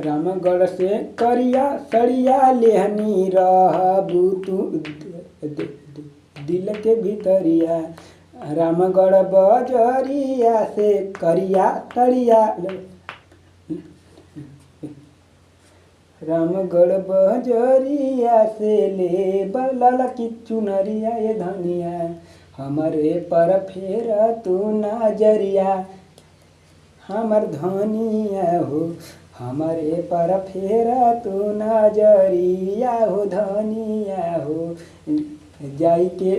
रामगढ़ से करिया सड़िया लेहनी रहबू तू दिल के भीतरिया। रामगढ़ बजरिया से करिया सड़िया रामगढ़ बजरिया से ले बलल की चुनरिया ये धनिया। हमारे पर फेर तू नजरिया हमर धनिया हो। हमारे पर फेर तू नजरिया हो धनिया हो। जाई के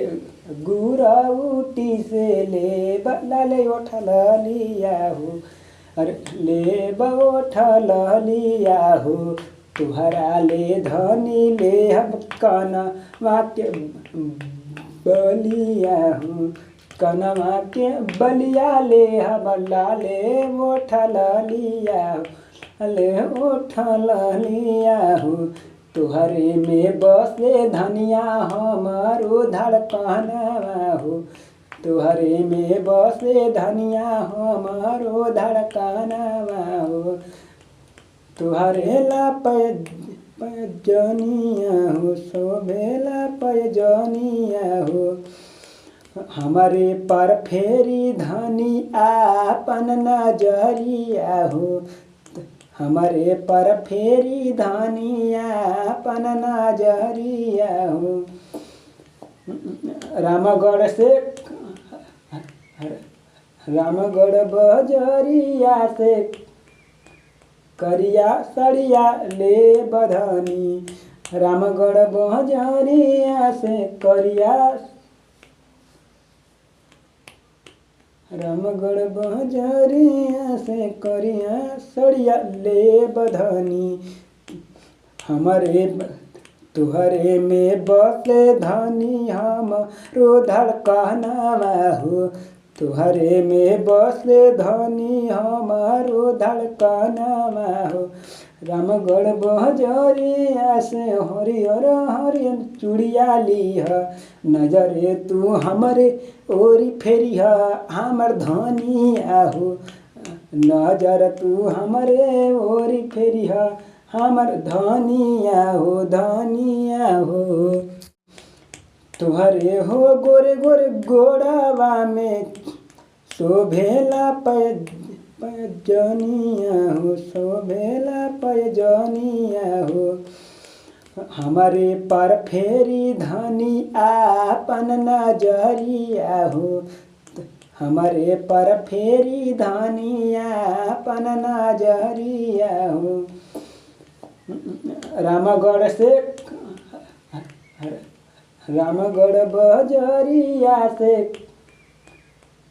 गुरौटी से ले बलले उठल लिया हो। अरे ले उठल लिया हो। तुहरा ले धनी ले हम कनवा के बलिया हो। कनवा के बलिया ले हम लाले उठल लिया हो। ले उठल लिया हो। तुहरे में बसे धनिया हमारो धड़कनवा हो। तुहरे में बसे धनिया हमारो धड़कनवा हो। तुहरे ला पैजनिया हो शोभेला पैजनिया हो। हमारे पर फेरी धनी आपन नजरिया हो। हमारे पर फेरी धनिया आपन नजरिया हो। रामगढ़ से रामगढ़ बजरिया से करिया सड़िया ले बधनी। रामगढ़ बजरिया से करिया रामगढ़ बजरिया से करिया सड़िया ले बधनी। हमारे तुहरे में बसे धनी हमरो धड़कनवा हो। तुहरे में बसे धनी हमारो धड़कनवा हो। रामगढ़ बजरिया से हरियर हरियर चूड़िया लीह। नजरे तू हमरे ओरी फेरिह हमर धनिया हो। नजर तू हमरे ओरी फेरिह हमर धनिया हो धनिया हो। तुहरे हो गोरे गोरे गोड़ावा में शोभेला पैजनिया हो शोभेला पैजनिया हो। हमारे पर फेरी धनी आपन नजरिया हो। हमारे पर फेरी धनी आपन नजरिया हो। रामगढ़ से रामगढ़ बजरिया से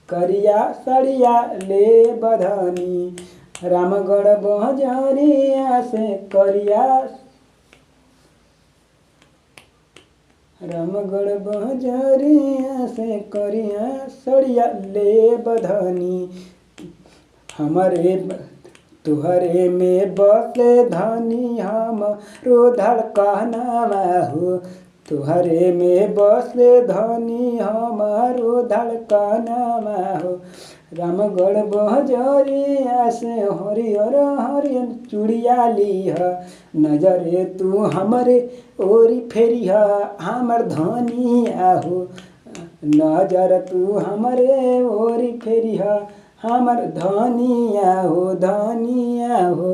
करिया सड़िया ले बधनी। रामगढ़ बजरिया से करिया रामगढ़ बजरिया से करिया सड़िया ले बधनी। हमारे तुहरे में बसे धनी हमरो धड़कनवा हो। तुहरे में बसे धनी हमारो धड़कनवा हो। रामगढ़ बजरिया से हरियर हरियर चूड़िया लीह। नजरे तू हमरे ओरी फेरिह हमर धनिया हो। नजर तू हमरे ओरी फेरिह हमर धनिया हो धनिया हो।